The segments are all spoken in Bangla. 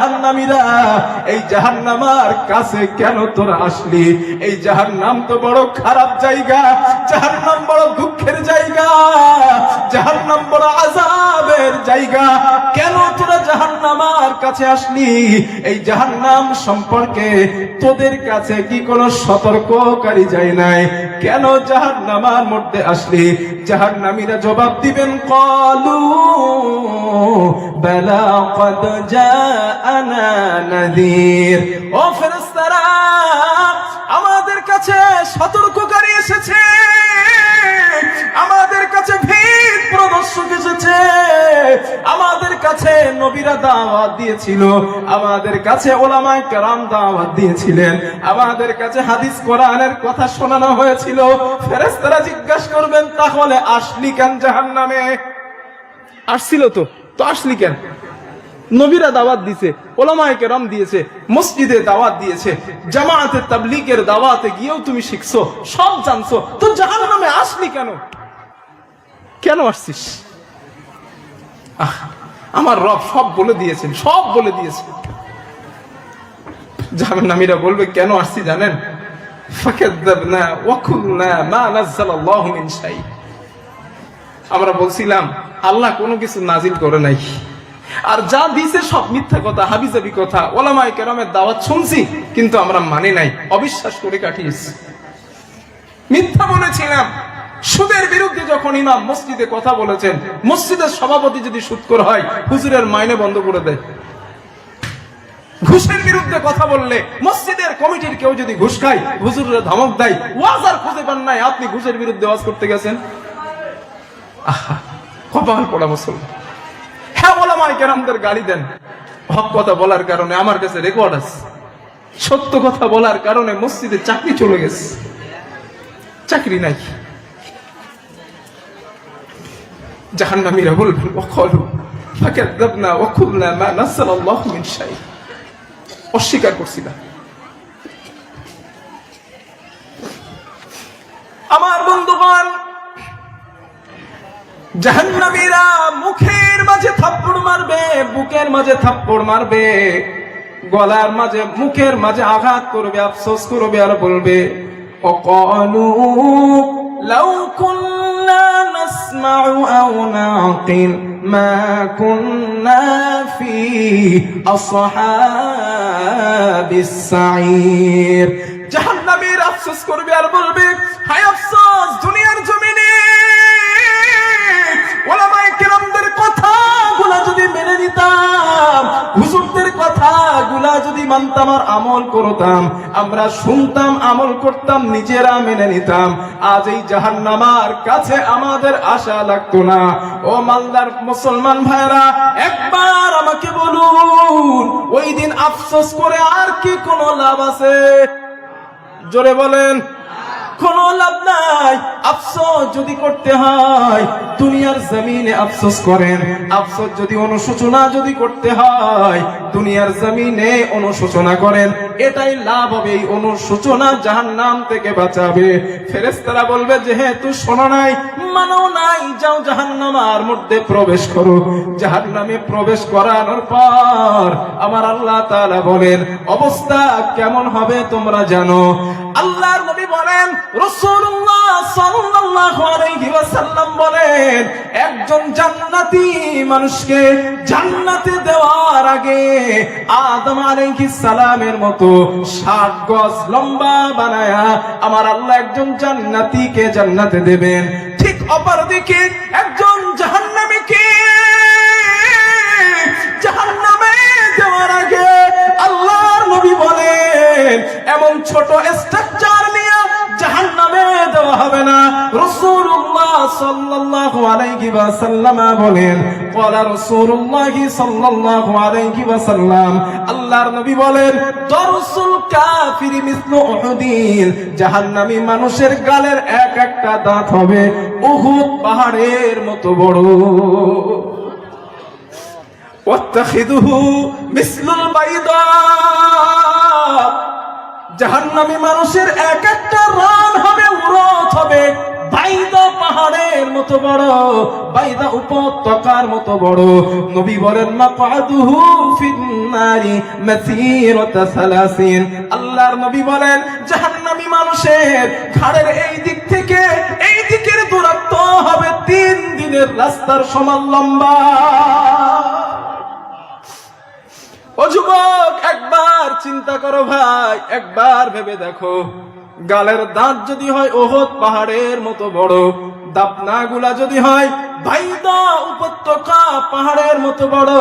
জাহান্নামীরা, এই জাহান্নামার কাছে কেন তোরা আসলি? এই জাহান্নাম তো বড় খারাপ জায়গা, জাহান্নাম বড় দুঃখের জায়গা, জাহান্নাম বড় আযাবের জায়গা। কেন তোরা জাহান্নামার কাছে আসলি? এই জাহান্নাম সম্পর্কে তোদের কাছে কি কোনো সতর্ককারী যায় নাই? কেন জাহান্নামের মধ্যে আসলি? জাহান্নামীরা জবাব দিবেন, ক্বালু বালা ক্বাদ জাআনা নাযীর। ও ফেরেশতারা, আমাদের কাছে সতর্ককারী এসেছে, আমাদের কাছে ভীত প্রদর্শক এসেছে, আমাদের কাছে নবীরা দাওয়াত দিয়েছিল, আমাদের কাছে উলামায়ে কেরাম দাওয়াত দিয়েছিলেন, আমাদের কাছে হাদিস কোরআনের কথা শোনানো হয়েছিল। ফেরেশতারা জিজ্ঞাসা করবেন, তাহলে আসলি কেন জাহান্নামে? আসছিল তো আসলি কেন? নবীরা দাওয়াত দিয়েছে, উলামায়ে কেরাম দিয়েছে, মসজিদে দাওয়াত দিয়েছে, জামায়াতে তাবলীগের দাওয়াতে গিয়েও তুমি শিখছো, সব জানছো, তো জাহান্নামে আসলি কেন? কেন আসছিস? আমার রব সব বলে দিয়েছেন, সব বলে দিয়েছেন। জাহান্নামীরা বলবে, কেন আসছি জানেন? ফাকাযাবনা ওয়া কুলনা মা নাযালাল্লাহু মিন শাই। আমরা বলছিলাম আল্লাহ কোনো কিছু নাজিল করে নাই, আর যা দিয়েছে সব মিথ্যা কথা, হাবিজাবি কথা। উলামায়ে কেরামের দাওয়াত শুনছি, কিন্তু আমরা মানি নাই, অবিশ্বাস করে কাটিয়েছি, মিথ্যা বলেছিলাম। সুদের বিরুদ্ধে যখন ইমাম মসজিদে কথা বলেছেন, মসজিদের সভাপতি যদি সুদখোর হয়, হুজুরের মাইনে বন্ধ করে দেয়। ঘুষের বিরুদ্ধে কথা বললে, মসজিদের কমিটির কেউ যদি ঘুষ খায়, হুজুরের ধমক দেয়। ওয়াজ আর খুঁজে পান নাই, আপনি ঘুষের বিরুদ্ধে ওয়াজ করতে গেছেন। আহা, কপাল পোড়া মুসলমান। হ্যাঁ, উলামায়ে কেরামদের গালি দেন, হক কথা বলার কারণে আমার কাছে রেকর্ড আছে, সত্য কথা বলার কারণে মসজিদে চাকরি চলে গেছে, চাকরি নাই। জাহান্নামীরা বলবেন, ওয়াকালু ফাকাযাবনা ওয়া কুলনা মা নাযালাল্লাহু মিন শাই। অস্বীকার করছিলাম। আমার বন্ধুগণ, জাহান্নামীরা মুখের মাঝে থাপ্পড় মারবে, বুকের মাঝে থাপ্পড় মারবে, গলার মাঝে, মুখের মাঝে আঘাত করবে, আফসোস করবে, আর বলবে, ওয়াকালু লাউ কুন্না নাসমাউ আও নাকিল মা কুন্না ফি আসহাবিস সাঈর। জাহান্নামীর আফসোস করবে আর বলবে, হায় আফসোস, দুনিয়ার জমিনে উলামায়ে কেরামদের কথাগুলো যদি মেনে নিতাম, হুজুরদের কথাগুলো যদি মানতাম আর আমল করতাম, আমরা শুনতাম, আমল করতাম, নিজেরা মেনে নিতাম, আজ এই জাহান্নামের কাছে আমাদের আশা লাগতো না। ও মালদার মুসলমান ভাইরা, একবার আমাকে বলুন, ওই দিন আফসোস করে আর কি কোনো লাভ আছে? জোরে বলেন। কোনো লাভ নাই। আফসোস যদি করতে হয়, দুনিয়ার জমিনে আফসোস করেন। আফসোস যদি অনুশোচনা যদি করতে হয়, দুনিয়ার জমিনে অনুশোচনা করেন, এটাই লাভ হবে। এই অনুশোচনা জাহান্নাম থেকে বাঁচাবে। ফেরেশতারা বলবে, যেহেতু শোনো নাই, মানো নাই, যাও জাহান্নামের মধ্যে প্রবেশ করো। জাহান্নামে প্রবেশ করানোর পর আমার আল্লাহ তাআলা বলেন, অবস্থা কেমন হবে তোমরা জানো? আল্লাহর নবী বলেন, রাসূলুল্লাহ সাল্লাল্লাহু আলাইহি ওয়াসাল্লাম বলেন, একজন জান্নাতি মানুষকে জান্নাতে দেওয়ার আগে আদম আলাইহিস সালামের মতো 60 গজ লম্বা বানায়া আমার আল্লাহ একজন জান্নাতীকে জান্নাতে দেবেন। ঠিক অপরদিকে একজন জাহান্নামীকে জাহান্নামে দেওয়ার আগে আল্লাহর নবী বলেন, এমন ছোট স্ট্রাকচার নিয়ে জাহান্নামে দেওয়া হবে না। রাসূলুল্লাহ সাল্লাল্লাহু আলাইহি ওয়াসাল্লাম বলেন, ক্বালা রাসূলুল্লাহ সাল্লাল্লাহু আলাইহি ওয়াসাল্লাম, আল্লাহর নবী বলেন, দরসুল কাফিরি মিসলু উহুদিন, জাহান্নামী মানুষের গালের এক একটা দাঁত হবে উহুদ পাহাড়ের মতো বড়। ওয়াত্তাখিদুহু মিসলুল বাইদা, জাহান্নামী মানুষের এক একটা রান হবে, উরত হবে বাইদা পাহাড়ের মতো বড়, বাইদা উপত্যকার মতো বড়। নবী বলেন মাকআদুহু ফিন্নারি মাসিরাতা সালাসিন। আল্লাহর নবী বলেন জাহান্নামী মানুষের ঘাড়ের এই দিক থেকে এই দিকের দূরত্ব হবে 3 দিনের রাস্তার সমান লম্বা। ও যুবক, একবার চিন্তা করো ভাই, একবার ভেবে দেখো, গালের দাঁত যদি হয় ওহদ পাহাড়ের মতো বড়, দাপনাগুলা যদি হয় বাইদা উপত্যকা পাহাড়ের মতো বড়,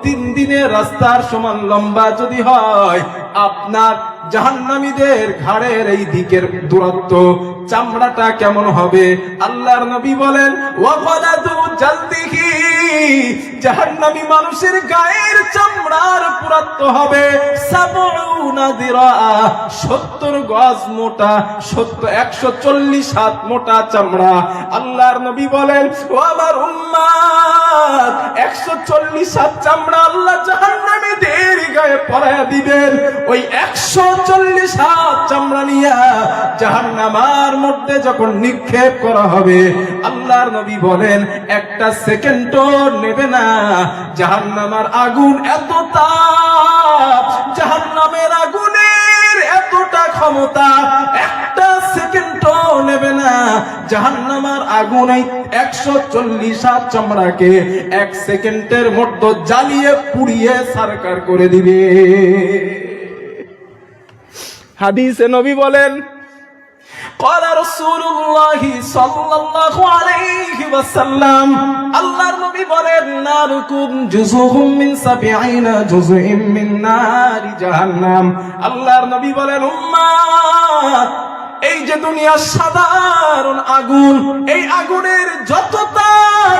3 দিনের রাস্তার সমান লম্বা যদি হয়, আপনার জাহান্নামীদের ঘাড়ের এই দিকের দূরত্ব, চামড়াটা কেমন হবে? আল্লাহর নবী বলেন ওয়াকাদাতু জালদিহি, জাহান্নামী মানুষের গায়ের চামড়ার পুরুত্ব হবে 70 দিরা, 70 গজ মোটা, 140 হাত মোটা চামড়া। আল্লাহর নবী বলেন ও আমার উম্মাত, 140 হাত চামড়া আল্লাহ জাহান্নামীদের গায়ে পরায়া দিবেন। ওই 140 হাত চামড়া নিয়া জাহান্নামের মধ্যে যখন নিক্ষেপ করা হবে, আল্লাহর নবী বলেন একটা সেকেন্ডও নেবে না। জাহান্নামের আগুন এত তাপ, জাহান্নামের আগুনের এতটা ক্ষমতা, একটা সেকেন্ডও নেবে না। জাহান্নামের আগুন এই 140 হাত চামড়াকে 1 সেকেন্ডের মধ্যে জ্বালিয়ে পুড়িয়ে সারকার করে দিবে। হাদিসে নবী বলেন قال رسول الله صلى الله عليه وسلم, আল্লাহর নবী বলেন নারুকুম জুজুহুম মিন 70 জুজুইম মিন নারি জাহান্নাম। আল্লাহর নবী বলেন উম্মাত, এই যে দুনিয়ার সাধারণ আগুন, এই আগুনের যত তাপ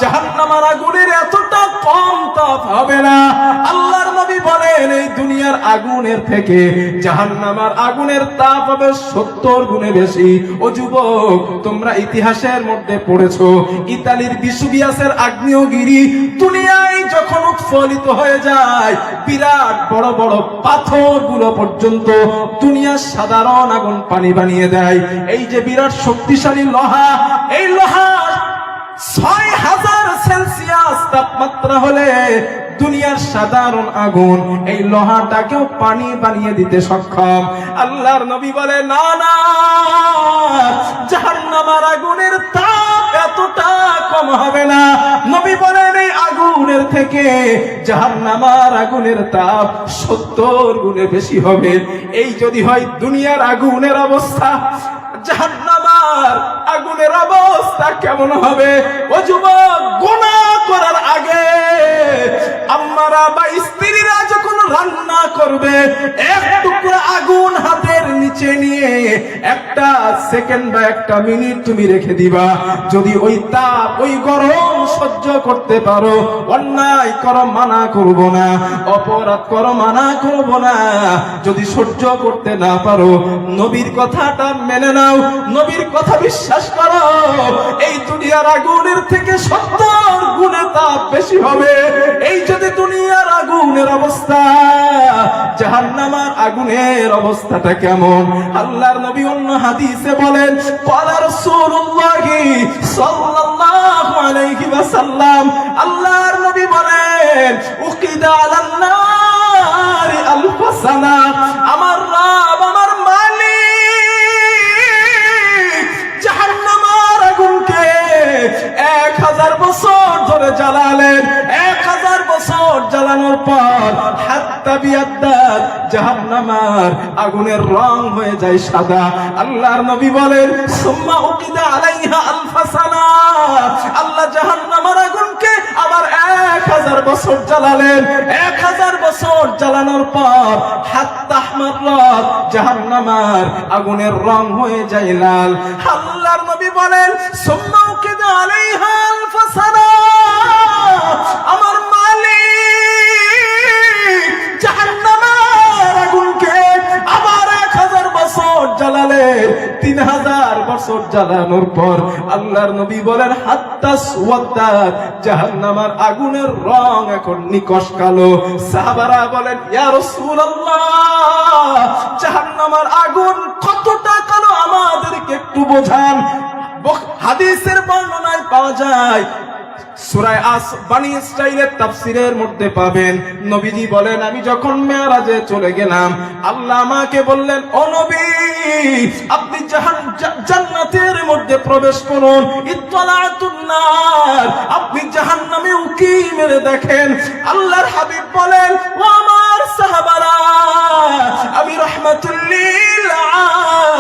জাহান্নামের আগুনের এতটা কম তাপ হবে না। আল্লাহর নবী বলেন এই দুনিয়ার আগুনের থেকে জাহান্নামের আগুনের তাপ হবে 70 গুণে বেশি। ও যুবক, তোমরা ইতিহাসের মধ্যে পড়েছো ইতালির বিসুবিয়াসের আগ্নেয়গিরি দুনিয়ায় যখন উৎফুল্লিত হয়ে যায়, বিরাট বড় বড় পাথরগুলো পর্যন্ত দুনিয়ার সাধারণ আগুন পানি বানিয়ে দেয়। এই যে বিরাট শক্তিশালী লোহা, এই লোহা 6000 সেলসিয়াস তাপমাত্রা হলে দুনিয়ার সাধারণ আগুন এই লোহাটাকেও পানি বানিয়ে দিতে সক্ষম। আল্লাহর নবী বলে না না, জাহান্নামের আগুনের তাপ এতটা কম হবে না। নবী বলেন এই আগুনের থেকে জাহান্নামের আগুনের তাপ 70 গুণে বেশি হবে। এই যদি হয় দুনিয়ার আগুনের অবস্থা, জাহান্নামের আগুনের অবস্থা কেমন হবে? ও যুবক, গুনাহ করার আগে আম্মারা বা স্ত্রীরা যখন রান্না করবে, এক টুকরা আগুন হাতের নিচে নিয়ে একটা সেকেন্ড বা একটা মিনিট তুমি রেখে দিবা। যদি ওই তাপ, ওই গরম সহ্য করতে পারো, অন্যায় করো মানা করব না, অপরাধ করো মানা করব না। যদি সহ্য করতে না পারো, নবীর কথাটা মেনে নাও, নবীর কথা বিশ্বাস করো, এই দুনিয়ার আগুনের থেকে 70 গুণে তাপ বেশি হবে। এই যদি দুনিয়ার আগুনের অবস্থা, জাহান্নামের আগুনের অবস্থাটা কেমন? আল্লাহর নবী অন্য হাদিসে বলেন ক্বালা রাসূলুল্লাহি সাল্লাল্লাহু আলাইহি ওয়াসাল্লাম, আল্লাহর নবী বলেন উকিদা আলান নারি আলফ সানা, আমার রব, আমার মালিক জাহান্নামের আগুনকে 1000 বছর ধরে জ্বালালেন। 1000 বছর জ্বালানোর পর হাত্তা বিয়াদ্দাত, জাহান্নামের আগুনের রং হয়ে যায় সাদা। আল্লাহর নবী বলেন সুম্মা উকিদা আলাইহা আলফ সানা, আল্লাহ জাহান্নামের আগুনকে আবার 1000 বছর জ্বালালেন। 1000 বছর জ্বালানোর পর হাত্তা আহমারাত, জাহান্নামের আগুনের রং হয়ে যায় লাল। আল্লাহর নবী বলেন সুম্মা উকিদা আলাইহা আলফ সানা, আমার মালিক জাহান্নামের আগুনকে আবার 1000 বছর জ্বালালেন। 3000 বছর জ্বালানোর পর আল্লাহর নবী বলেন হাত্তা সুওয়াদ্দাত, জাহান্নামের আগুনের রং এখন নিকশ কালো। সাহাবারা বলেন ইয়া রাসূলুল্লাহ, জাহান্নামের আগুন কতটা কালো আমার আমাদেরকে একটু বোঝান। হাদিসের বর্ণনায় পাওয়া যায়, সূরা বনী ইসরাঈলের তাফসীরের মধ্যে পাবেন, নবীজি বলেন আমি যখন মেরাজে চলে গেলাম, আল্লাহ আমাকে বললেন, ও নবী, আপনি জান্নাতের মধ্যে প্রবেশ করুন, ইত্তালাতুন নার, আপনি জাহান্নামে উকি মেরে দেখেন। আল্লাহর হাবিব বলেন, ও আমার সাহাবারা, আমি রাহমাতুল লিল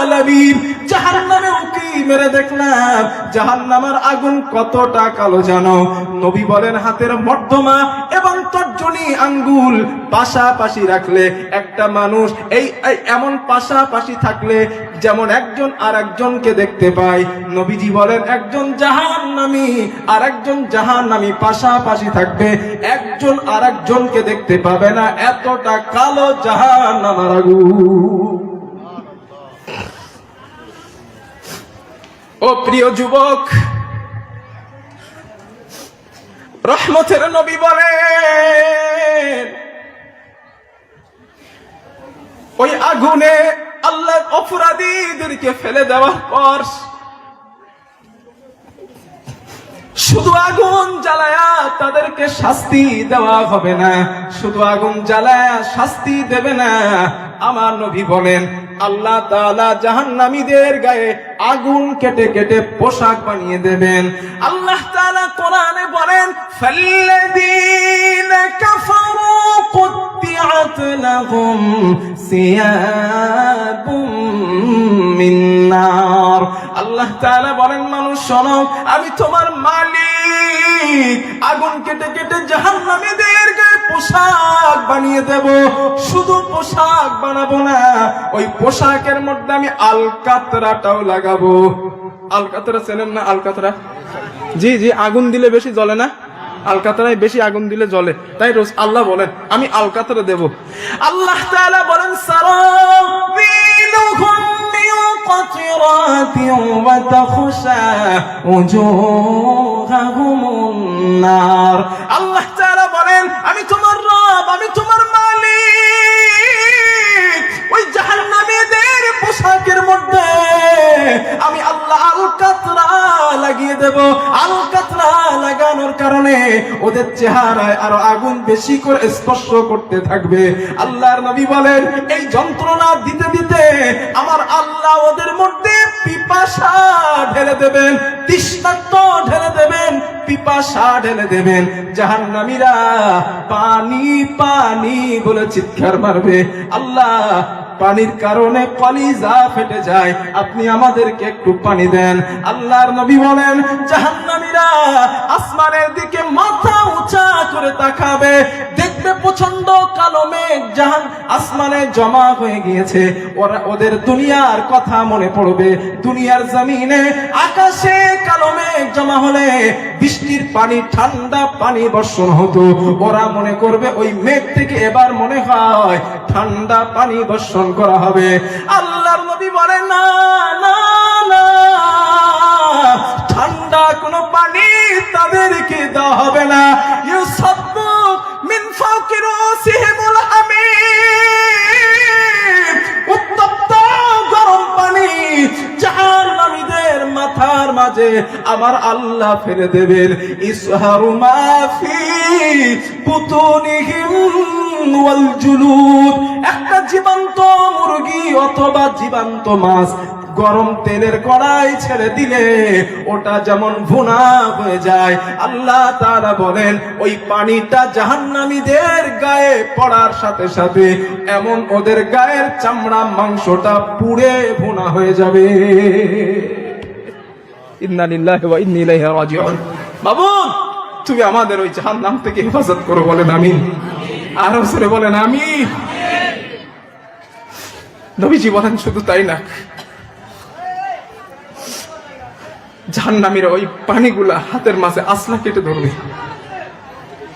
আলামিন জাহান্নামে উকি মেরে দেখলাম, জাহান্নামের আগুন কতটা কালো জানো? নবী বলেন, হাতের মধ্যমা এবং তর্জনী আঙ্গুল পাশাপাশি রাখলে একটা মানুষ এই এমন পাশাপাশি থাকলে যেমন একজন আর একজনকে দেখতে পায়, নবীজি বলেন একজন জাহান্নামী আর একজন জাহান্নামী পাশাপাশি থাকবে, একজন আর একজনকে দেখতে পাবে না, এতটা কালো জাহান্নামের আগুন। ও প্রিয় যুবক, রহমতের নবী বলেন, ওই আগুনে আল্লাহ অপরাধীদেরকে ফেলে দেওয়ার পর শুধু আগুন জ্বালায়া তাদেরকে শাস্তি দেওয়া হবে না, শুধু আগুন জ্বালায়া শাস্তি দেবে না, আমার নবী বলেন আল্লাহ তাআলা জাহান্নামীদের গায়ে আগুন কেটে কেটে পোশাক বানিয়ে দেবেন। আল্লাহ তাআলা কোরআনে বলেন, ফাল্লাযীনা কাফারু কুত্তিআত লাহুম সিয়াবুম মিন নার। আল্লাহ তাআলা বলেন, মানুষ শোনো, আমি তোমার মালিক, আগুন কেটে কেটে জাহান্নামীদের গায়ে পোশাক বানিয়ে দেব। শুধু পোশাক বানাবো না, ওই পোশাকের মধ্যে আমি আলকাতরাটাও লাগাবো। আলকাতরা চেনেন না? আলকাতরা, জি জি, আগুন দিলে বেশি জ্বলে না, আলকাতরায় বেশি আগুন দিলে জ্বলে, তাই রোজ আল্লাহ বলেন আমি আলকাতরা দেব। আল্লাহ তাআলা বলেন, সারাবিলুহুম মিন কাতরাতিন ওয়া তাখশা উজুহাহুমুন নার। আল্লাহ তাআলা বলেন, আমি তোমার রব, আমি তোমার মালিক, ওই জাহান্নামীদের পোশাকের মধ্যে আমি আল্লাহ আলকাতরা লাগিয়ে দেব। আলকাতরা লাগানোর কারণে ওদের চেহারায় আরো আগুন বেশি করে স্পর্শ করতে থাকবে। আল্লাহর নবী বলেন, এই যন্ত্রণা দিতে দিতে আমার আল্লাহ ওদের মধ্যে পিপাসা ঢেলে দেবেন, তৃষ্ণার্ত ঢেলে দেবেন, পিপাসা ঢেলে দেবেন। জাহান্নামীরা পানি পানি বলে চিৎকার মারবে। আল্লাহ পানির কারণে কলিজা ফেটে যায়, আপনি আমাদেরকে একটু পানি দেন। আল্লাহর নবী বলেন, জাহান্নামীরা আসমানের দিকে মাথা উঁচা করে তাকাবে, দেখবে প্রচন্ড কালো মেঘ আসমানে জমা হয়ে গিয়েছে। ওদের দুনিয়ার কথা মনে পড়বে। দুনিয়ার জমিনে আকাশে কালো মেঘ জমা হলে বৃষ্টির পানি, ঠান্ডা পানি বর্ষণ হতো। ওরা মনে করবে ওই মেঘ থেকে এবার মনে হয় ঠান্ডা পানি বর্ষণ করা হবে। আল্লাহর নবী বলেন, না না না, ঠান্ডা কোনো পানি তাদেরকে দেওয়া হবে না। ইউসাব্বু মিন ফাওকি রুসিহিমুল হামীম, উত্তপ্ত গরম পানি জাহান্নামীদের মাথার মাঝে আমার আল্লাহ ফেলে দেবেন। ইসহারু মা ফি বুতুনিহিম ওয়াল জুলুদ। একটা জীবন্ত মুরগি অথবা জীবন্ত মাছ গরম তেলের কড়াই ছেড়ে দিলে ওটা যেমন ভুনা হয়ে যায়, আল্লাহ তাআলা বলেন ওই পানিটা জাহান্নামীদের গায়ে পড়ার সাথে সাথে এমন ওদের গায়ের চামড়া মাংসটা পুড়ে ভুনা হয়ে যাবে। ইন্না লিল্লাহি ওয়া ইন্না ইলাইহি রাজিউন। মাবুদ, তুমি আমাদের ওই জাহান্নাম থেকে হেফাজত করো, বলেন আমিন। আরো জোরে বলেন আমিন। নবীজি বলেন, শুধু তাই না, জাহান্নামীরা ওই পানিগুলা হাতের মাঝে আসলা কেটে ধরবে,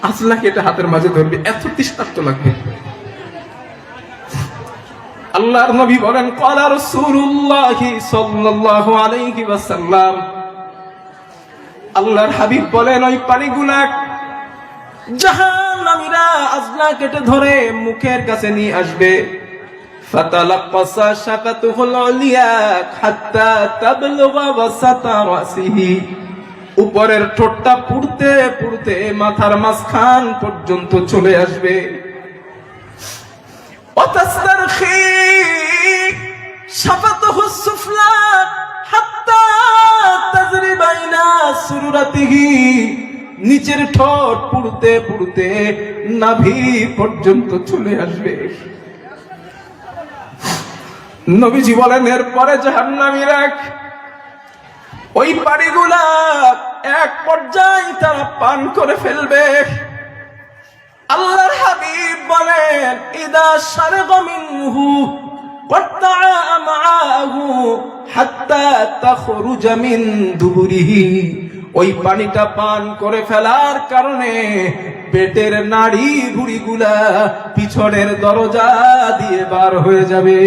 আসলা কেটে হাতের মাঝে ধরবে, এত তৃষ্ণার্ত লাগবে। আল্লাহর নবী বলেন, ক্বালা রাসূলুল্লাহি সাল্লাল্লাহু আলাইহি ওয়াসাল্লাম, আল্লাহর হাবিব বলেন ওই পানিগুলা জাহান্নামীরা আসলা কেটে ধরে মুখের কাছে নিয়ে আসবে। فتلقص شفته العليا حتى تبلغ وسط رأسه উপরের ঠোঁটটা পুড়তে পুড়তে মাথার মাঝখান পর্যন্ত চলে আসবে وتسترخي شفته السفلى حتى تجري بين سررته নিচের ঠোঁট পুড়তে পুড়তে নাভি পর্যন্ত চলে আসবে নবীজি বলেন এরপরে জাহান্নামীরা ওই পানিগুলা এক পর্যায়ে তারা পান করে ফেলবে আল্লাহর হাবিব বলেন ইদা শারবা মিনহু ওয়াত্তাআ মাআহু হাত্তা তাখরুজা মিন দুবুরিহি ওই পানিটা পান করে ফেলার কারণে পেটের নাড়ি ভুঁড়িগুলা পিছনের দরজা দিয়ে বার হয়ে যাবে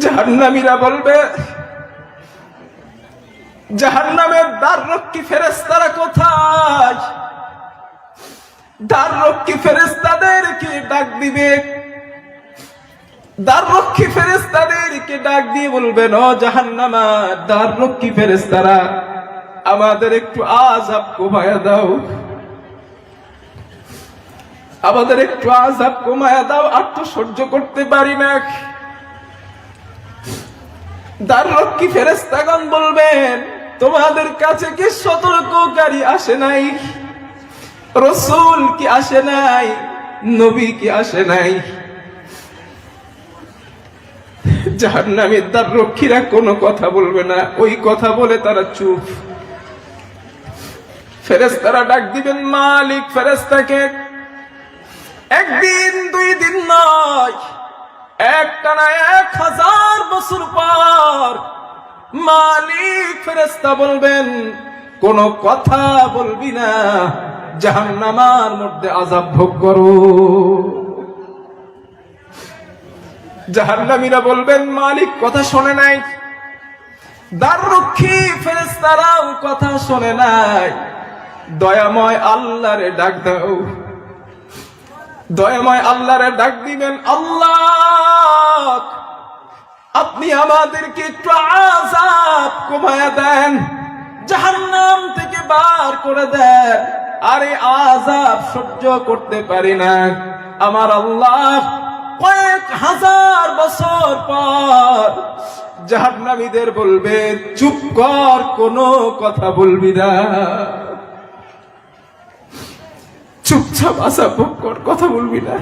জাহান্নামীরা বলবে জাহান্নামের দ্বাররক্ষী ফেরেশতারা কোথায় দ্বাররক্ষী ফেরেশতাদেরকে ডাক দিবে দ্বাররক্ষী ফেরেশতাদেরকে ডাক দিয়ে বলবেন ও জাহান্নামা দ্বাররক্ষী ফেরেশতারা আমাদের একটু আযাব কমায়া দাও আমাদের একটু আযাব কমায়া দাও আর তো সহ্য করতে পারি না দ্বাররক্ষী ফেরেশতাগণ বলবেন তোমাদের কাছে কি সতর্ককারী আসে নাই রাসূল কি আসে নাই নবী কি আসে নাই জাহান্নামের দ্বাররক্ষীরা কোনো কথা বলবে না ওই কথা বলে তারা চুপ ফেরেশতারা ডাক দিবেন মালিক ফেরেশতাকে একদিন দুই দিন নয় একটানা 1000 বছর পর মালিক ফেরেশতা বলবেন কোন কথা বলবি না জাহান্নামের মধ্যে আযাব ভোগ করো জাহান্নামীরা বলবেন মালিক কথা শোনে নাই দ্বাররক্ষী ফেরেশতারাও কথা শোনে নাই দয়াময় আল্লাহরে ডাক দাও দয়াময় আল্লাহরে ডাক দিবেন আল্লাহ আপনি আমাদেরকে একটু আযাব কমায়া দেন জাহান্নাম থেকে বার করে দেন আরে আযাব সহ্য করতে পারি না আমার আল্লাহ কয়েক হাজার বছর পর জাহান্নামীদের বলবে চুপ কর কোনো কথা বলবি না চুপচাপ আযাব ভোগ কর কথা বলবি না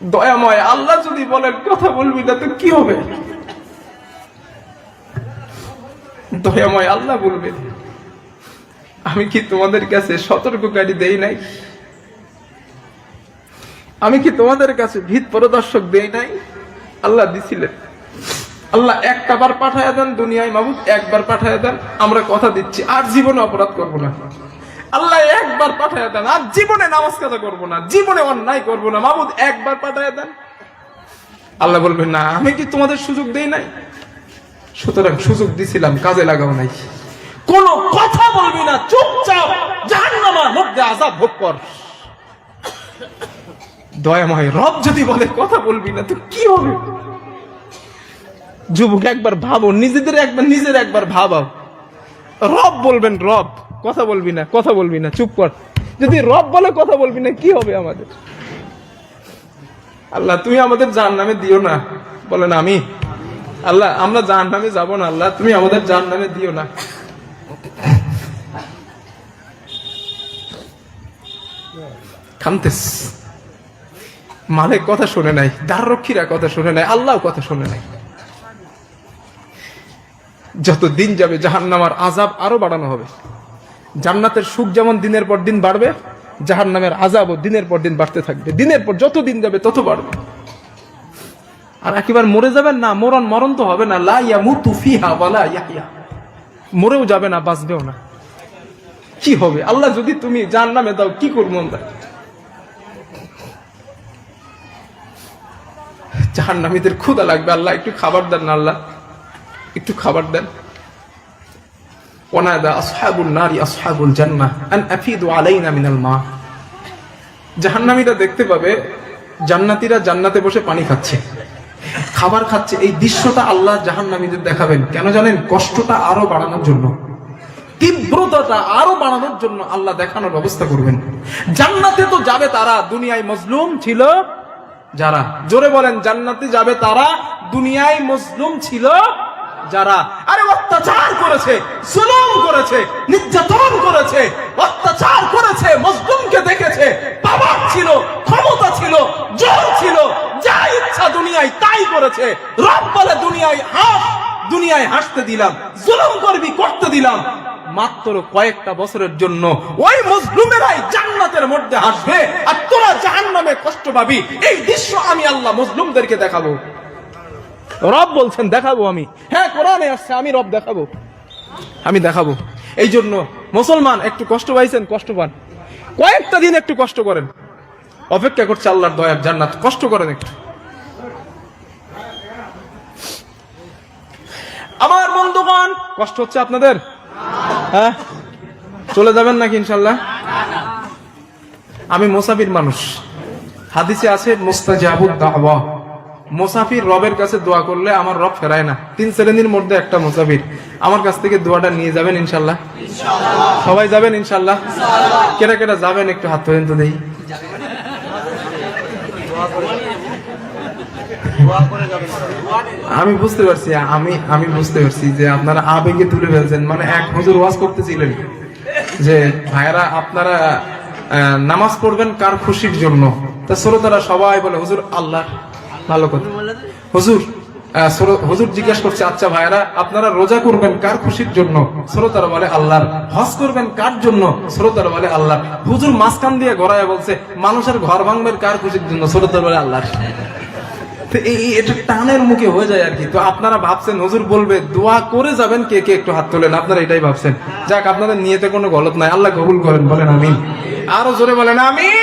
দয়াময় আল্লাহ যদি বলেন কথা বলবি না তো কি হবে দয়াময় আল্লাহ বলবেন আমি কি তোমাদের কাছে সতর্ককারী দেই নাই আমি কি তোমাদের কাছে ভিত প্রদর্শক দেই নাই আল্লাহ দিছিলেন আল্লাহ একটা বার পাঠায়া দেন দুনিয়ায় মাবুদ একবার পাঠায়া দেন আমরা কথা দিচ্ছি আর জীবনে অপরাধ করব না আল্লাহ একবার পাঠায়া দেন আর জীবনে নামাজ কাজা করব না জীবনে অন্যায় করব না মাবুদ একবার পাঠায়া দেন আল্লাহ বলবেন না আমি কি তোমাদের সুযোগ দেই নাই সুতরাং সুযোগ দিছিলাম কাজে লাগাও নাই কোন কথা বলবি না চুপচাপ জাহান্নামের মধ্যে আযাব ভোগ কর দয়াময় রব যদি বলে কথা বলবি না তো কি হবে যুবক একবার ভাবো নিজের একবার ভাবাও রব বলবেন রব কথা বলবি না চুপ কর যদি রব বলে কথা বলবি না কি হবে আমাদের আল্লাহ তুমি আমাদের জাহান্নামে দিও না বলেন আমি আল্লাহ আমরা জাহান্নামে যাব না আল্লাহ তুমি আমাদের জাহান্নামে দিও না খামতেস মালিক কথা শুনে নাই দ্বাররক্ষীরা কথা শুনে নাই আল্লাহ কথা শুনে নাই যত দিন যাবে জাহান্নামের আযাব আরো বাড়ানো হবে জান্নাতের সুখ যেমন দিনের পর দিন বাড়বে জাহান্নামের আযাবও দিনের পর দিন বাড়তে থাকবে দিনের পর যত দিন যাবে তত বাড়বে আর একেবারে মরে যাবেন না মরণ তো হবে না লা ইয়ামুতু ফিহা ওয়ালা ইয়াহইয়া মরেও যাবে না বাঁচবেও না কি হবে আল্লাহ যদি তুমি জাহান্নামে দাও কি করব আমরা জাহান্নামীদের ক্ষুধা লাগবে আল্লাহ একটু খাবার দেন না আল্লাহ একটু খাবার দেন ওয়ানাদা আসহাবুন নারি আসহাবুল জান্নাহ আন আফিদু আলাইনা মিনাল মা জাহান্নামীরা দেখতে পাবে জান্নাতীরা জান্নাতে বসে পানি খাচ্ছে, খাবার খাচ্ছে। এই দৃশ্যটা আল্লাহ জাহান্নামীদের দেখাবেন কেন জানেন? কষ্টটা আরো বাড়ানোর জন্য, তীব্রতাটা আরো বাড়ানোর জন্য আল্লাহ দেখানোর ব্যবস্থা করবেন। জান্নাতে তো যাবে তারা দুনিয়ায় মজলুম ছিল যারা, জোরে বলেন, জান্নাতে যাবে তারা দুনিয়ায় মজলুম ছিল যারা। আরে অত্যাচার করেছে, জুলুম করেছে, নির্যাতন করেছে, অত্যাচার করেছে, মজলুমকে দেখেছে, পাওয়ার ছিল, ক্ষমতা ছিল, জোর ছিল, যা ইচ্ছা দুনিয়ায় তাই করেছে। রব বলে দুনিয়ায় হাস, দুনিয়ায় হাসতে দিলাম, জুলুম করবি করতে দিলাম। মাত্র কয়েকটা বছরের জন্য ওই মজলুমেরাই জান্নাতের মধ্যে হাসবে আর তোরা জাহান্নামে কষ্ট পাবি। এই দৃশ্য আমি আল্লাহ মজলুমদেরকে দেখাবো। রব বলছেন দেখাবো আমি, হ্যাঁ কোরআনে আসছে, আমি রব দেখাবো, আমি দেখাবো। এই জন্য মুসলমান একটু কষ্ট পাইছেন, কষ্ট পান, কয়েকটা দিন একটু কষ্ট করেন, অপেক্ষা করছে আল্লাহর দয়ার জান্নাত, কষ্ট করেন একটু। আমার বন্ধুগণ, কষ্ট হচ্ছে আপনাদের? হ্যাঁ, চলে যাবেন নাকি ইনশাল্লাহ? আমি মুসাফির মানুষ, হাদিসে আছে মুস্তাজাবুদ দাওয়া, মুসাফির রবের কাছে দোয়া করলে আমার রব ফেরায় না। 3 শ্রেণীর মধ্যে একটা মুসাফির। আমার কাছ থেকে দোয়াটা নিয়ে যাবেন ইনশাল্লাহ? সবাই যাবেন ইনশাল্লাহ? কেরা কেরা যাবেন একটু হাত পর্যন্ত দেই। আমি বুঝতে পারছি, আমি বুঝতে পারছি যে আপনারা আবেগে তুলে ফেলছেন। মানে এক হুজুর ওয়াজ করতেছিলেন যে ভাইরা আপনারা নামাজ পড়বেন কার খুশির জন্য, তা শ্রোতারা সবাই বলে হুজুর আল্লাহ। ভালো কথা। হুজুর জিজ্ঞাসা করছে, আচ্ছা ভাইরা আপনারা রোজা করবেন কার খুশির জন্য? শ্রোতারা বলে আল্লাহর। হজ করবেন কার জন্য? শ্রোতারা বলে আল্লাহর। হুজুর মাঝখান দিয়ে ঘোরায় বলছে মানুষের ঘর ভাঙবেন কার খুশির জন্য? শ্রোতারা বলে আল্লাহর। এটা টানের মুখে হয়ে যায় আর কি। তো আপনারা ভাবছেন হুজুর বলবে দোয়া করে যাবেন, কে কে একটু হাত তোলেন, আপনারা এটাই ভাবছেন। যাক, আপনাদের নিয়েতে কোনো গলত নাই, আল্লাহ কবুল করেন, বলেন আমিন। আরো জোরে বলেন আমিন।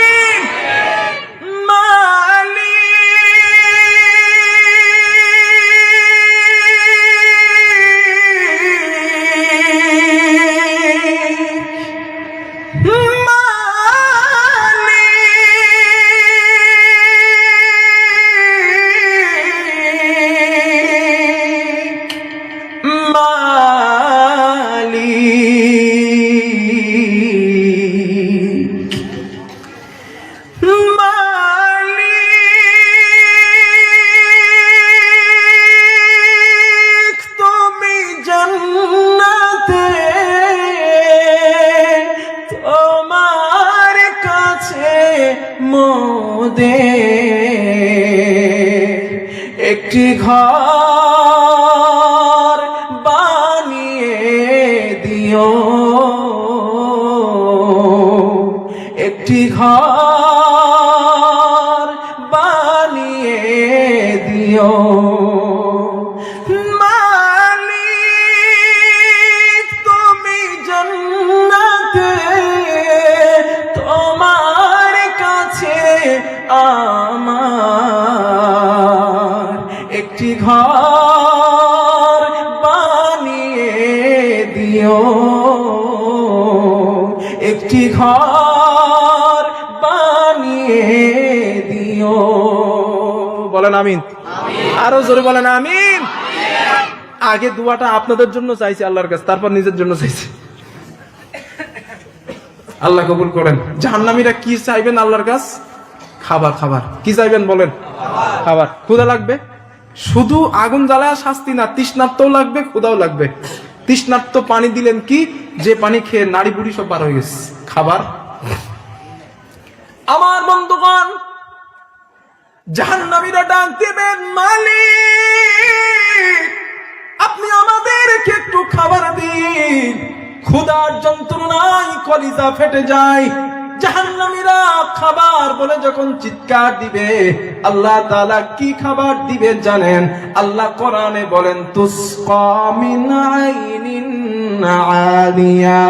একটি ঘর বানিয়ে দিও, একটি ঘর বানিয়ে দিও। মালিক তুমি জান্নাতে তোমার কাছে আমার একটি ঘর বানিয়ে দিও, একটি ঘর বানিয়ে দিও। বলেন আমিন। আরো জোরে বলেন আমিন। আগে দোয়াটা আপনাদের জন্য চাইছি আল্লাহর কাছে, তারপর নিজের জন্য চাইছি। আল্লাহ কবুল করেন। জাহান্নামীরা কি চাইবেন আল্লাহর কাছে? খাবার। খাবার কি চাইবেন বলেন? খাবার। ক্ষুধা লাগবে, শুধু আগুন জ্বালায় শাস্তি না, তৃষ্ণার্তও লাগবে, ক্ষুধাও লাগবে। তৃষ্ণার্ত পানি দিলেন কি, যে পানি খেয়ে নাড়ি বুড়ি সব বার হয়ে গেছে। খাবার। আমার বন্ধুগণ, জাহান্নামীরা ডাক দিবেন মালিক আপনি আমাদেরকে একটু খাবার দিন। ক্ষুধার যন্ত্রণায় কলিজা ফেটে যায়। জাহান্নামীরা খাবার বলে যখন চিৎকার দিবে, আল্লাহ তাআলা কি খাবার দিবে জানেন? আল্লাহ কোরআনে বলেন তুসকা মিন আইনিন আলিয়া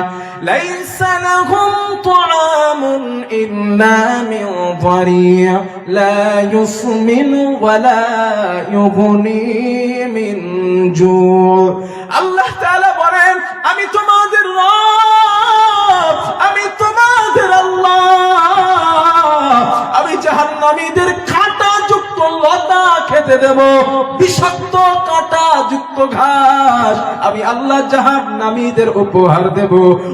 লাইসা লাহুম তুআমুন ইল্লা মিন দারিয়া লা ইউসমিনু ওয়া লা ইউগনি মিন জু। আল্লাহ তাআলা বলেন আমি তোমাদের রব, আমি তোমাদের আল্লাহ, খেতে দেব বিষাক্ত কাঁটা যুক্ত ঘাস আমি আল্লাহ জাহান্নামীদের উপহার দেব।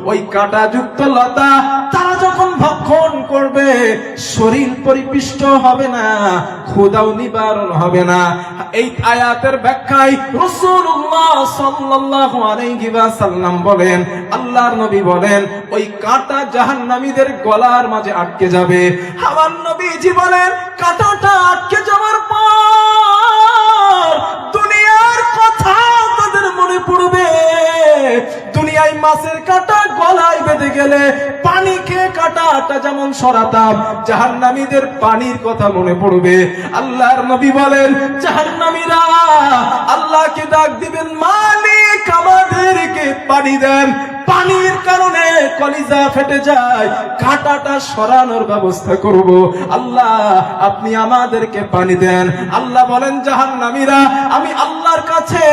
ওই কাঁটা যুক্ত লতা তারা যখন ভক্ষণ করবে শরীর পরিপুষ্ট হবে না, ক্ষুধাও নিবারণ হবে না। এই আয়াতের ব্যাখ্যায় রাসূলুল্লাহ সাল্লাল্লাহু আলাইহি ওয়াসাল্লাম বলেন, আল্লাহর নবী বলেন, ওই কাঁটা জাহান্নামীদের গলার মাঝে আটকে যাবে। আমার নবীজি বলেন, কাঁটাটা আটকে যাওয়ার পর দুনিয়ার কথা তাদের মনে পড়বে। দুনিয়ায় মাছের কাঁটা গলায় বেঁধে গেলে পানি খেয়ে কাঁটাটা যেমন সরাতাম, জাহান্নামীদের পানির কথা মনে পড়বে। আল্লাহর নবী বলেন, জাহান্নামীরা আল্লাহকে ডাক দিবেন, মালিক আমাদেরকে পানি দেন। পানির কারণে কলিজা ফেটে যায়, কাঁটাটা সরানোর ব্যবস্থা করব। আল্লাহ আপনি আমাদেরকে পানি দেন। আল্লাহ বলেন, জাহান্নামীরা আমি আল্লাহর কাছে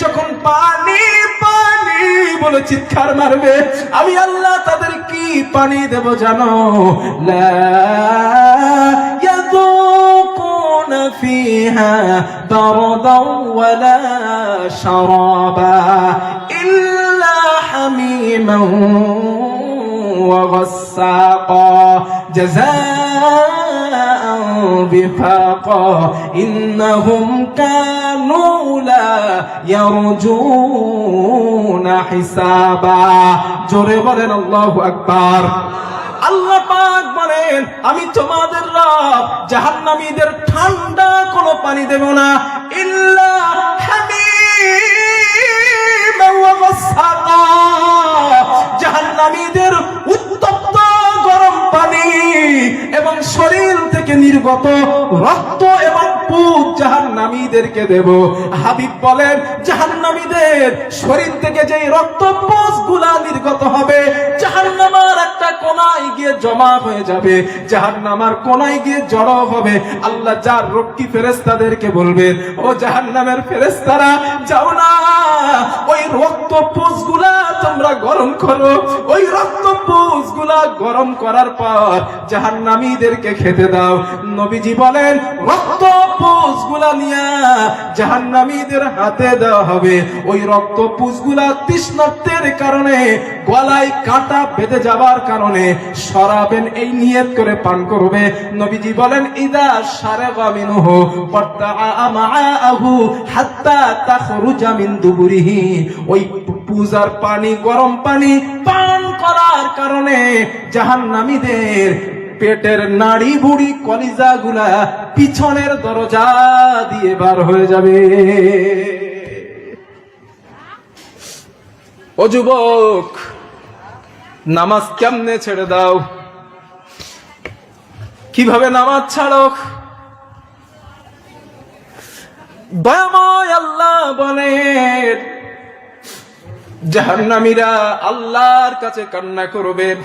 যখন পানি পানি বলে চিৎকার মারবে, আমি আল্লাহ তাদের কি পানি দেব জানো? লা ইয়াযুকুনা ফিহা বারদাও ওয়ালা শারাবা ইল্লা হামিমান ওয়া গাসসাকা জাযাআন বিফাকা ইন্নাহুম কানু লা ইয়ারজুনা হিসাবা। জোরে বলেন আল্লাহু আকবার। আল্লাহ পাক বলেন, আমি তোমাদের রব জাহান্নামীদের ঠান্ডা কোনো পানি দেব না, ইল্লা হামিমান ওয়া গাসসাকা, জাহান্নামীদের উত্তপ্ত গরম পানি এবং শরীর থেকে নির্গত রক্ত এবং পুজ জাহান্নামীদেরকে দেব। হাবিব বলেন, জাহান্নামীদের শরীর থেকে যেই রক্ত পুজ গুলা নির্গত হবে জাহান্নামের একটা কোনায় গিয়ে জমা হয়ে যাবে, জাহান্নামের কোনায় গিয়ে জড়ো হবে। আল্লাহ যার রক্ষী ফেরেশতাদেরকে বলবে, ও জাহান্নামের ফেরেশতারা যাও না, ওই রক্ত পুজ গুলা তোমরা গরম করো। ওই রক্ত পুজ গুলা গরম করার পর জাহান্নামীদেরকে খেতে দাও। নবীজি বলেন, রক্ত পুজ গুলা নিয়ে জাহান্নামীদের হাতে দেওয়া হবে। ওই রক্ত পুজ গুলা তৃষ্ণার্তের কারণে গলায় কাঁটা বেঁধে যাবার কারণে সরাবেন, এই নিয়ত করে পান করবে। নবীজি বলেন, ইদা শারাবা মিনহু ফাতাআ মাআহু হাত্তা তাখরুজা মিন দুবুরিহি, ওই পূজার পানি গরম পানি পান করার কারণে জাহান্নামীদের পেটের নাড়ি বুড়ি কলিজা গুলা পিছনের দরজা দিয়ে বার হয়ে যাবে। ও যুবক, নামাজ কেমনে ছেড়ে দাও? কিভাবে নামাজ ছাড়ো? দয়াময় আল্লাহ বলেন, জাহান্নামীরা আল্লাহর কাছে কান্না করবেন,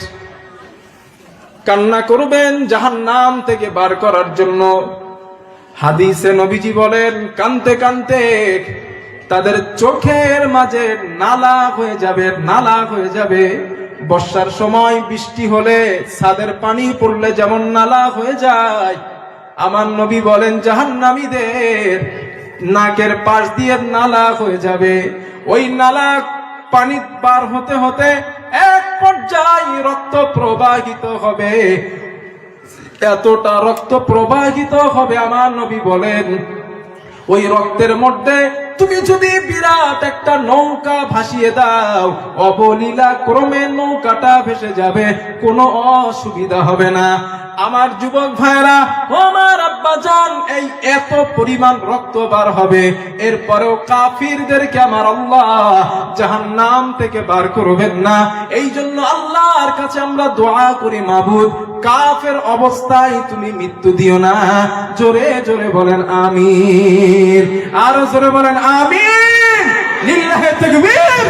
কান্না করবেন জাহান্নাম থেকে বার করার জন্য। হাদিসে নবীজি বলেন, কানতে কানতে তাদের চোখের মাঝে নালা হয়ে যাবে, নালা হয়ে যাবে। বর্ষার সময় বৃষ্টি হলে ছাদের পানি পড়লে যেমন নালা হয়ে যায়, আমার নবী বলেন জাহান্নামীদের নাকের পাশ দিয়ে নালা হয়ে যাবে। ওই নালা পানি পার হতে হতে এক পর্যায়ে রক্ত প্রবাহিত হবে। এতটা রক্ত প্রবাহিত হবে, আমার নবী বলেন ওই রক্তের মধ্যে তুমি যদি বিরাট একটা নৌকা ভাসিয়ে দাও, অবলীলা ক্রমে নৌকাটা ভেসে যাবে, কোনো অসুবিধা হবে না। আমার যুবক ভাইরা, আমার আব্বাজান, এই এত পরিমাণ রক্ত বার হবে, এরপরেও কাফিরদেরকে আমার আল্লাহ জাহান্নাম থেকে বার করবেন না। এই জন্য আল্লাহর কাছে আমরা দোয়া করি, মাবুদ কাফের অবস্থায় তুমি মৃত্যু দিও না। জোরে জোরে বলেন আমিন, আরো জোরে বলেন আমিন। লিল্লাহি তাকবীর।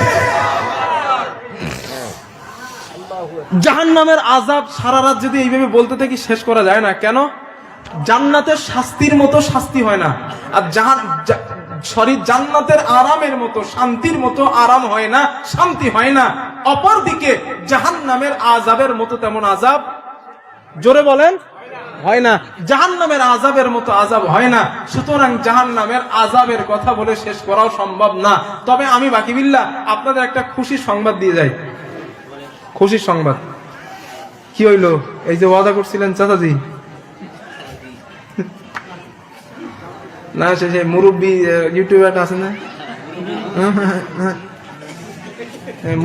জাহান্নামের আযাব সারা রাত যদি এইভাবে বলতে থাকি শেষ করা যায় না। কেন? জান্নাতের শাস্তির মতো শাস্তি হয় না, আর জান্নাতের আরামের মতো শান্তির মতো আরাম হয় না, শান্তি হয় না। অপরদিকে জাহান্নামের আযাবের মতো তেমন আযাব, জোরে বলেন, হয় না, জাহান্নামের আযাবের মতো আযাব হয় না। সুতরাং জাহান্নামের আযাবের কথা বলে শেষ করাও সম্ভব না। তবে আমি বাকি বিল্লাহ আপনাদের একটা খুশির সংবাদ দিয়ে যাই। খুশির সংবাদ কি হইলো? এই যে ওয়াদা করছিলেন চাচাজি না, সে মুরব্বী ইউটিউবার আছে না,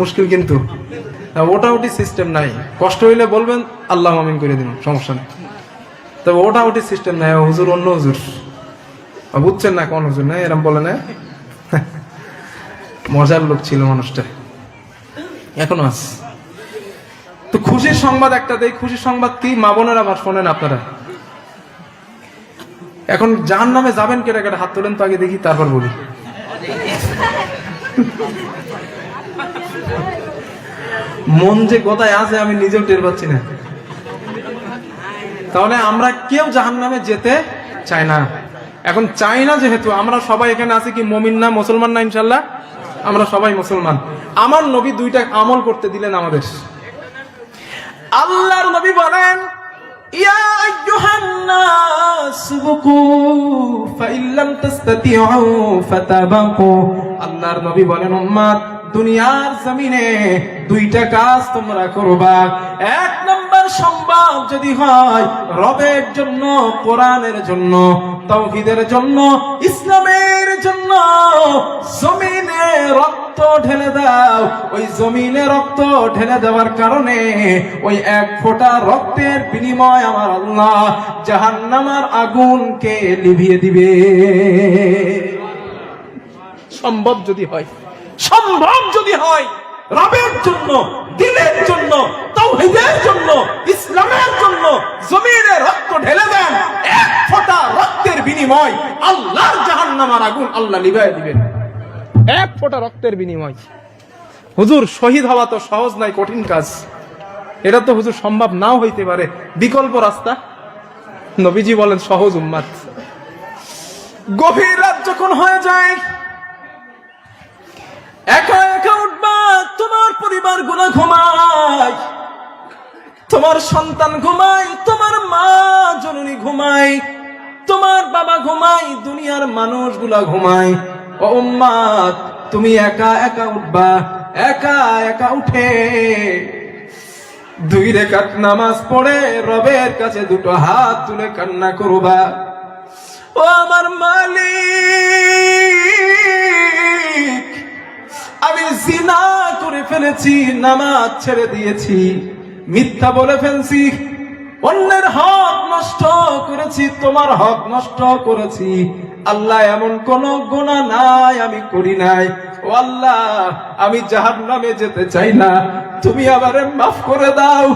মুশকিল কিন্তু ওটাউটি সিস্টেম নাই। কষ্ট হইলে বলবেন, আল্লাহ আমিন করে দিন, সমস্যা নেই। তবে ওটাউটি সিস্টেম নাই। হুজুর অন্য হুজুর, বুঝছেন না কোন হুজুর না, এরম বলে না। মজার লোক ছিল মানুষটা, এখনো আছে। তো খুশির সংবাদ একটা দেই। খুশির সংবাদ কি? মা বোনেরা আবার শোনেন আপনারা। এখন জাহান্নামে যাবেন কেটে কেটে হাত তোলেন তো আগে দেখি, তারপর বলি। মন যে কোথায় আছে আমি নিজেও টের পাচ্ছি না। তাহলে আমরা কেউ জাহান্নামে যেতে চাই না। এখন চাই না যেহেতু আমরা সবাই এখানে আছি কি মুমিন না, মুসলমান না? ইনশাল্লাহ আমরা সবাই মুসলমান। আমার নবী দুইটা আমল করতে দিলেন আমাদের। আল্লাহর নবী বলেন, ইয়া আইয়ুহান নাস বুকু ফাইল্লাম তাসতাতিউ ফাতাবাকু। আল্লাহর নবী বলেন, উম্মত দুনিয়ার জমিনে দুইটা কাজ তোমরা করবা। এক নম্বর সম্ভব যদি হয় রবের জন্য, কোরআনের জন্য, তাওহীদের জন্য, ইসলামের জন্য জমিনে রক্ত ঢেলে দাও। ওই জমিনে রক্ত ঢেলে দেওয়ার কারণে ওই এক ফোঁটা রক্তের বিনিময় আমার আল্লাহ জাহান্নামের আগুনকে লিভিয়ে দিবে। সম্ভব যদি হয়, সম্ভব যদি হয় রবের জন্য, দ্বীনের জন্য, তাওহীদের জন্য, ইসলামের জন্য জমিনে রক্ত ঢেলে দেন, এক ফোঁটা রক্তের বিনিময় আল্লাহর জাহান্নামের আগুন আল্লাহ লিভায় দিবেন। এক ফোঁটা রক্তের বিনিময়। হুজুর শহীদ হওয়া তো সহজ নাই, কঠিন কাজ। এটা তো হুজুর সম্ভব নাও হইতে পারে, বিকল্প রাস্তা। নবীজি বলেন সহজ উম্মাত। গভীর রাত যখন হয়ে যায়, একা একা উঠবা, তোমার পরিবার গুলো ঘুমায়, তোমার সন্তান ঘুমায়, তোমার মা জননী ঘুমায়, তোমার বাবা ঘুমায়, দুনিয়ার মানুষগুলা ঘুমায়। ও উম্মাত, তুমি একা একা উঠবা। একা একা উঠে 2 রাকাত নামাজ পড়ে রবের কাছে দুটো হাত তুলে কান্না করবা, ও আমার মালিক, আমি জিনা করে ফেলেছি, নামাজ ছেড়ে দিয়েছি, মিথ্যা বলে ফেলছি, অন্যের হক নষ্ট করেছি, তোমার হক নষ্ট করেছি। আল্লাহ এমন কোন গুনাহ নাই আমি করি নাই। ও আল্লাহ, আমি জাহান্নামে যেতে চাই না, তুমি আমারে মাফ করে দাও।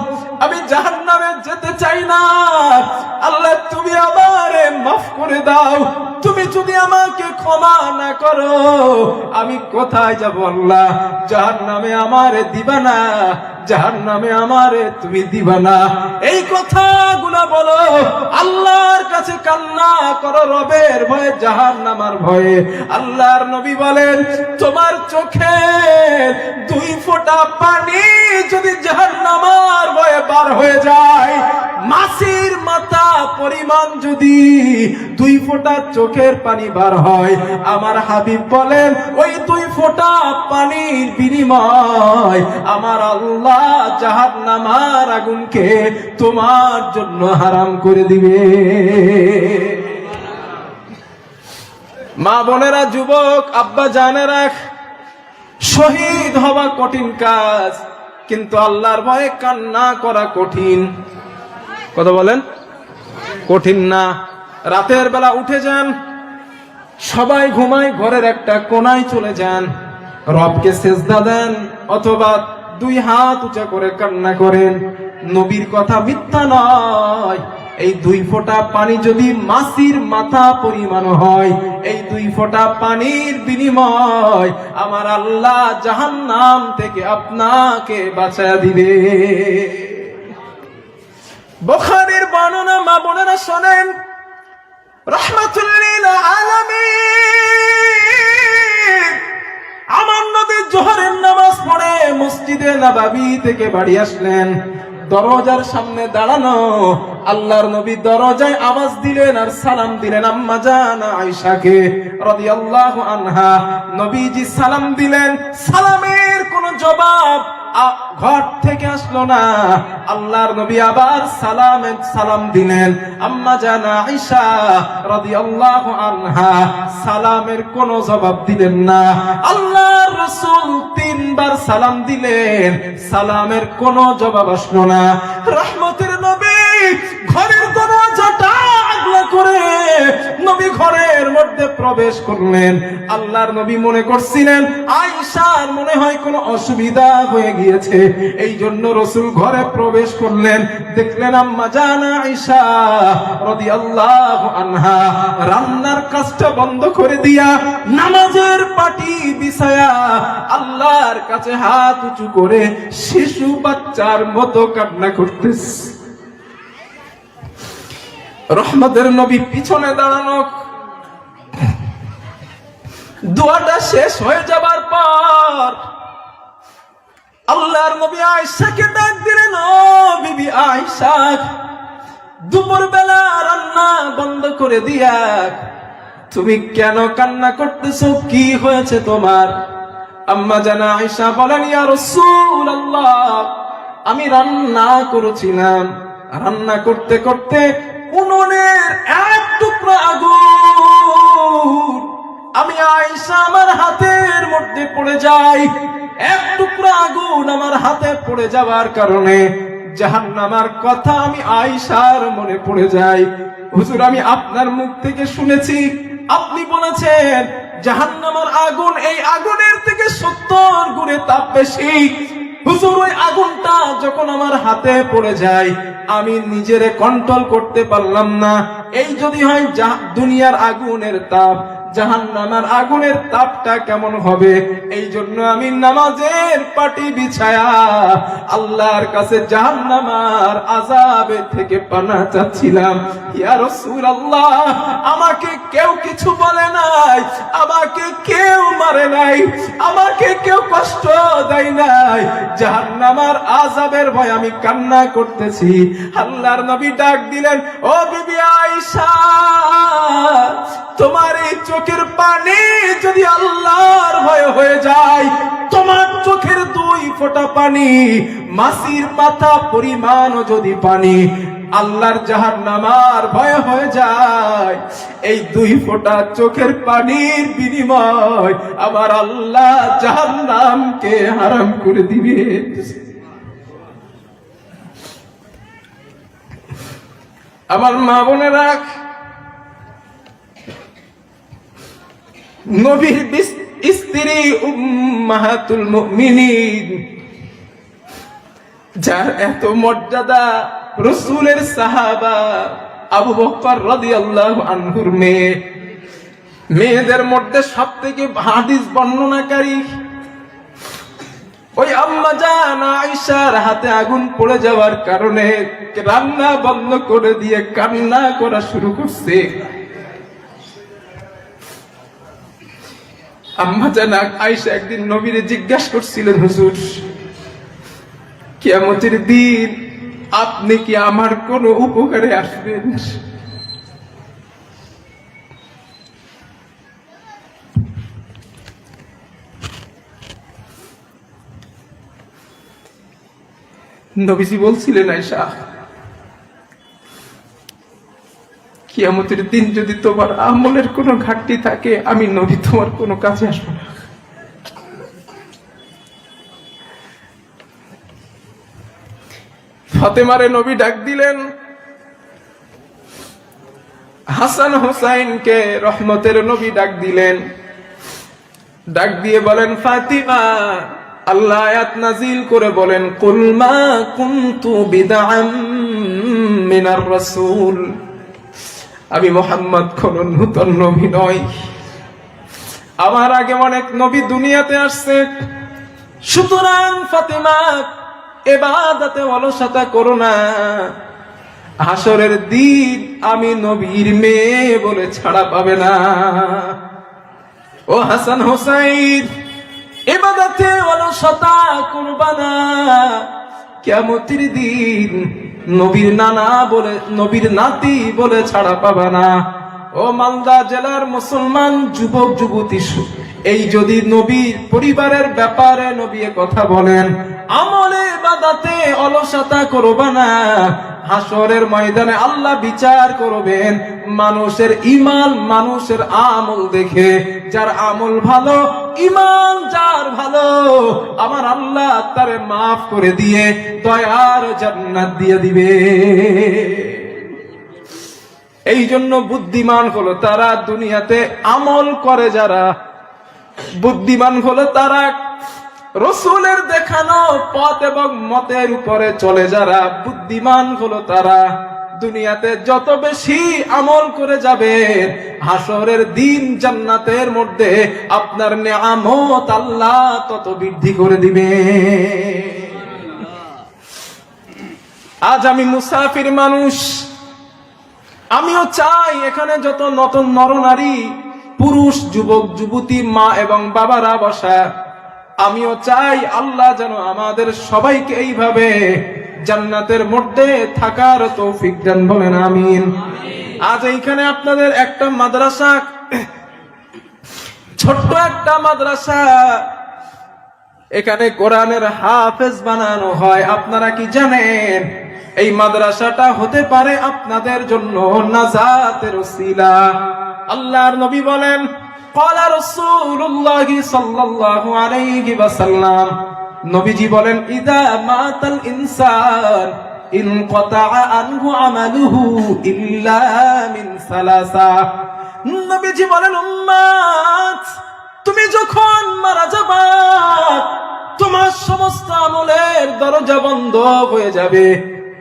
আমি জাহান্নামে যেতে চাই না, আল্লাহ তুমি আমারে মাফ করে দাও। তুমি যদি আমাকে ক্ষমা না করো আমি কোথায় যাব আল্লাহ? জাহান্নামে আমারে দিবা না, জাহান্নামে আমারে তুমি দিবা না। এই কথাগুলো বলো, আল্লাহর কাছে কান্না করো রবের ভয়ে, জাহান্নামের ভয়ে। আল্লাহর নবী বলেন, তোমার চোখের 2 ফোঁটা পানি যদি জাহান্নামের ভয়ে বার হয়ে যায়, মাছির মাথা পরিমাণ যদি 2 ফোঁটা চোখের পানি বার হয়, আমার হাবিব বলেন ওই 2 ফোঁটা পানির বিনিময় আমার আল্লাহ জাহান্নামের আগুনকে তোমার জন্য হারাম করে দিবে। মা বোনেরা, যুবক আব্বা জানেরা, শহীদ হওয়া কঠিন কাজ, কিন্তু আল্লাহর ভয়ে কান্না করা কঠিন। কথা বলেন, কঠিন না? রাতের বেলা উঠে যান, সবাই ঘুমায়, ঘরের একটা কোনায় চলে যান, রবকে সেজদা দেন, অথবা 2 হাত উঁচা করে কান্না করেন। নবীর কথা মিথ্যা নয়। এই 2 ফোঁটা পানি যদি মাছির মাথা পরিমাণ হয়, এই 2 ফোঁটা পানির বিনিময় আমার আল্লাহ জাহান্নাম থেকে আপনাকে বাঁচায়া দিবে। বুখারীর বর্ণনা, মা বোনেরা শোনেন, রাহমাতুল লিল আলামিন আমার নবী জোহরের নামাজ পড়ে মসজিদে নববী থেকে বাড়ি আসলেন। দরজার সামনে দাঁড়ানো। আল্লাহর নবী দরজায় আওয়াজ দিলেন আর সালাম দিলেন আম্মা জান আয়েশাকে রাদিয়াল্লাহু আনহা। নবীজি সালাম দিলেন, সালামের কোনো জবাব ঘর থেকে আসলো না। আল্লাহর নবী আবার সালাম দিলেন আম্মা জান আয়েশা রাদিয়াল্লাহু আনহা, সালামের কোনো জবাব দিলেন না। আল্লাহর রাসূল 3 বার সালাম দিলেন, সালামের কোনো জবাব আসলো না। রহমতের নবী ঘরের দরজাটা আগলা করে নবী ঘরের মধ্যে প্রবেশ করলেন। আল্লাহর নবী মনে করছিলেন আয়েশার মনে হয় কোনো অসুবিধা হয়ে গিয়েছে, এই জন্য রাসূল ঘরে প্রবেশ করলেন। দেখলেন আম্মা জান আয়েশা রাদিয়াল্লাহু আনহা রান্নার কাজটা বন্ধ করে দিয়া নামাজের পাটি বিছায়া আল্লাহর কাছে হাত উঁচু করে শিশু বাচ্চার মতো কান্না করতেছে। রহমতের নবী পিছনে দাঁড়ানো। দোয়াটা শেষ হয়ে যাবার পর আল্লাহর নবী আয়েশাকে ডাক দিলেন, ও বিবি আয়েশা, দুপুর বেলা রান্না বন্ধ করে দিয়া তুমি কেন কান্না করতেছো? কি হয়েছে তোমার? আম্মা জান আয়েশা বলেন, ইয়া রাসূলুল্লাহ, আমি রান্না করেছিলাম, রান্না করতে করতে উনুনের এক টুকরা আগুন আমি আয়েশা আমার হাতের মধ্যে পড়ে যায়। এক টুকরা আগুন আমার হাতে পড়ে যাওয়ার কারণে জাহান্নামের কথা আমি আয়েশার মনে পড়ে যায়। হুজুর, আমি আপনার মুখ থেকে শুনেছি আপনি বলেছেন জাহান্নামের আগুন এই আগুনের থেকে 70 গুণে তাপ বেশি। হুজুর, ওই আগুনটা যখন আমার হাতে পড়ে যায় আমি নিজেরে কন্ট্রোল করতে পারলাম না। এই যদি হয় দুনিয়ার আগুনের তাপ, জাহান্নামের আগুনের তাপটা কেমন হবে? এই জন্য আমি নামাজের পাটি বিছায়া আল্লাহর কাছে জাহান্নামের আযাবের থেকে পানা চাচ্ছিলাম। ইয়া রাসূলুল্লাহ, আমাকে কেউ কিছু বলে নাই, আমাকে কেউ মারে নাই, আমাকে কেউ কষ্ট দেয় নাই, জাহান্নামের আযাবের ভয় আমি কান্না করতেছি। আল্লাহর নবী ডাক দিলেন, ও বিবি আয়েশা, তোমার এই চোখের পানি যদি আল্লাহর ভয় হয়ে যায়, তোমার চোখের 2 ফোঁটা পানি মাছির মাথা পরিমাণ যদি পানি আল্লাহর জাহান্নামের ভয় হয়ে যায়, এই 2 ফোঁটা চোখের পানির বিনিময় আমার আল্লাহ জাহান্নামকে হারাম করে দিবে। আমার মা বোনেরা, নবীর স্ত্রী উম্মাহাতুল মুমিনিন, যার এত মর্যাদা, রাসূলের সাহাবা আবু বকর রাদিয়াল্লাহু আনহুর মেয়েদের মধ্যে সবথেকে হাদিস বর্ণনাকারী ওই আম্মা জান আয়েশার হাতে আগুন পড়ে যাওয়ার কারণে রান্না বন্ধ করে দিয়ে কান্না করা শুরু করছে। আম্মা জান আয়েশা একদিন নবীরে জিজ্ঞাসা করছিলেন, হুজুর, কিয়ামতের দিন আপনি কি আমার কোন উপকারে আসবেন? নবীজি বলছিলেন, আয়েশা, কিয়ামতের দিন যদি তোমার আমলের কোনো ঘাটতি থাকে আমি নবী তোমার কোনো কাজে আসবো না। ফাতেমারে নবী ডাক দিলেন, হাসান হুসাইনকে রহমতের নবী ডাক দিলেন, ডাক দিয়ে বলেন, ফাতিমা, আল্লাহ আয়াত নাজিল করে বলেন, কুল মা কুনতু বিদআম মিনার রাসূল, আমি মুহাম্মদ কোন নতুন নবী নই, আমার আগে অনেক নবী দুনিয়াতে আসছে। সুতরাং ফাতিমা, ইবাদতে অলসতা করো না, হাসরের দিন আমি নবীর মেয়ে বলে ছাড়া পাবে না। ও হাসান হোসাইন, ইবাদতে অলসতা করবা না, কিয়ামতের দিন নবীর নানা বলে, নবীর নাতি বলে ছাড়া পাবা না। ও মালদা জেলার মুসলমান যুবক যুবতী, এই যদি নবীর পরিবারের ব্যাপারে নবী কথা বলেন, আমলে ইবাদতে অলসতা করবা না। হাসরের ময়দানে আল্লাহ বিচার করবেন মানুষের ঈমান, মানুষের আমল দেখে। যার আমল ভালো, ঈমান যার ভালো, আমার আল্লাহ তারে মাফ করে দিয়ে দয়ার জান্নাত দিয়ে দিবে। এই জন্য বুদ্ধিমান হলো তারা দুনিয়াতে আমল করে যারা, বুদ্ধিমান হলো তারা রসুলের দেখানো পথ এবং মতের উপরে চলে যারা। বুদ্ধিমান হলো তারা দুনিয়াতে যত বেশি আমল করে যাবে, হাসরের দিন জান্নাতের মধ্যে আপনার নেয়ামত আল্লাহ তত বৃদ্ধি করে দিবে। আজ আমি মুসাফির মানুষ, আমিও চাই এখানে যত নতুন নরনারী, পুরুষ, যুবক যুবতী, মা এবং বাবারা বসা, আমিও চাই আল্লাহ যেন আমাদের সবাইকে এইভাবে জান্নাতের মধ্যে থাকার তৌফিক দান, বলেন আমিন। আজ এইখানে আপনাদের একটা মাদ্রাসা, ছোট্ট একটা মাদ্রাসা, এখানে কোরআনের হাফেজ বানানো হয়। আপনারা কি জানেন এই মাদ্রাসাটা হতে পারে আপনাদের জন্য নাজাতের ওসিলা? আল্লাহর নবী বলেন, ক্বালা রাসূলুল্লাহি সাল্লাল্লাহু আলাইহি ওয়াসাল্লাম, নবীজি বলেন, ইদা মাতাল ইনসান ইনকাতাআ আনহু আমালুহু ইল্লা মিন সালাসা। নবীজি বলেন, উম্মত, তুমি যখন মারা যাবা তোমার সমস্ত আমলের দরজা বন্ধ হয়ে যাবে,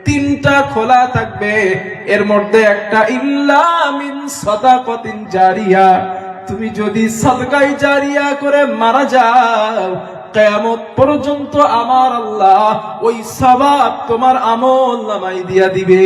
তিনটা খোলা থাকবে, এর মধ্যে একটা ইল্লা মিন সাদাকাতিন জারিয়া। তুমি যদি সাদকায়ে জারিয়া করে মারা যাও, কিয়ামত পর্যন্ত আমার আল্লাহ ওই সওয়াব তোমার আমল নামায় দিয়া দিবে।